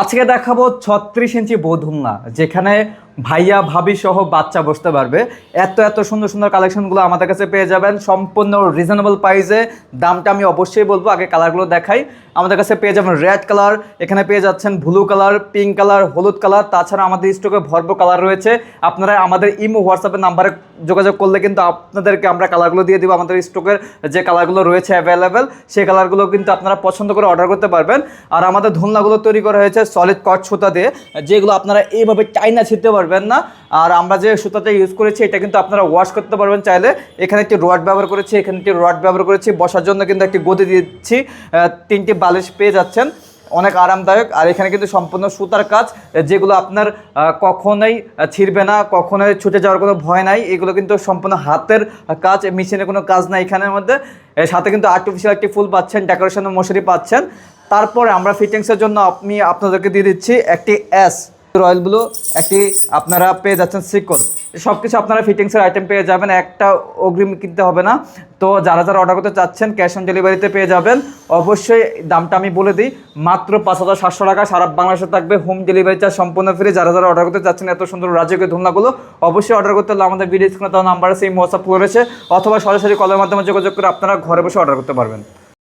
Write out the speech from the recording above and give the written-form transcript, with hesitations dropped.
আজকে দেখাবো 36 ইঞ্চি বৌধুমনা, যেখানে ভাইয়া ভাবি সহ বাচ্চা বসতে পারবে। এত এত সুন্দর সুন্দর কালেকশনগুলো আমাদের কাছে পেয়ে যাবেন সম্পূর্ণ রিজনেবল প্রাইসে। দামটা আমি অবশ্যই বলবো, আগে কালারগুলো দেখাই। আমাদের কাছে পেয়ে যাবেন রেড কালার, এখানে পেয়ে যাচ্ছেন ব্লু কালার, পিঙ্ক কালার, হলুদ কালার। তাছাড়া আমাদের স্টকে ভরপুর কালার রয়েছে। আপনারা আমাদের ইমো হোয়াটসঅ্যাপের নাম্বারে যোগাযোগ করলে কিন্তু আপনাদেরকে আমরা কালারগুলো দিয়ে দেবো। আমাদের স্টকের যে কালারগুলো রয়েছে অ্যাভেলেবেল, সেই কালারগুলো কিন্তু আপনারা পছন্দ করে অর্ডার করতে পারবেন। আর আমাদের ধুলনাগুলো তৈরি করা হয়েছে সলিড কট সুতা দিয়ে, যেগুলো আপনারা এইভাবে টাইনা ছিঁড়তে পারবেন না। আর আমরা যে সুতাটা ইউজ করেছি এটা কিন্তু আপনারা ওয়াশ করতে পারবেন চাইলে। এখানে একটি রড ব্যবহার করেছি, এখানে একটি রড ব্যবহার করেছি, বসার জন্য কিন্তু একটি গদি দিচ্ছি, 3টি বালিশ পেয়ে যাচ্ছেন, অনেক আরামদায়ক। আর এখানে কিন্তু সম্পূর্ণ সুতার কাজ, যেগুলো আপনার কখনোই ছিঁড়বে না, কখনোই ছুটে যাওয়ার কোনো ভয় নাই। এগুলো কিন্তু সম্পূর্ণ হাতের কাজ, মেশিনের কোনো কাজ নাই এখানের মধ্যে। এর সাথে কিন্তু আর্টিফিশিয়াল একটি ফুল পাচ্ছেন, ডেকোরেশনের মশারি পাচ্ছেন। তারপরে আমরা ফিটিংসের জন্য আমি আপনাদেরকে দিয়ে দিচ্ছি একটি রয়্যাল ব্লু, একটি আপনারা পেয়ে যাচ্ছেন সিকল। সব কিছু আপনারা ফিটিংসের আইটেম পেয়ে যাবেন, একটা অগ্রিম কিনতে হবে না। তো যারা যারা অর্ডার করতে চাচ্ছেন ক্যাশ অন ডেলিভারিতে পেয়ে যাবেন। অবশ্যই দামটা আমি বলে দিই, মাত্র 5,700 টাকা। সারা বাংলাদেশে থাকবে হোম ডেলিভারি চার্জ সম্পূর্ণ ফ্রি। যারা যারা অর্ডার করতে চাচ্ছেন এত সুন্দর রাজকীয় ধুলনাগুলো, অবশ্যই অর্ডার করতে হলে আমাদের ভিডিও স্ক্রিনে দেওয়া নাম্বারে সেই হোয়াটসঅ্যাপ রয়েছে, অথবা সরাসরি কলের মাধ্যমে যোগাযোগ করে আপনারা ঘরে বসে অর্ডার করতে পারবেন।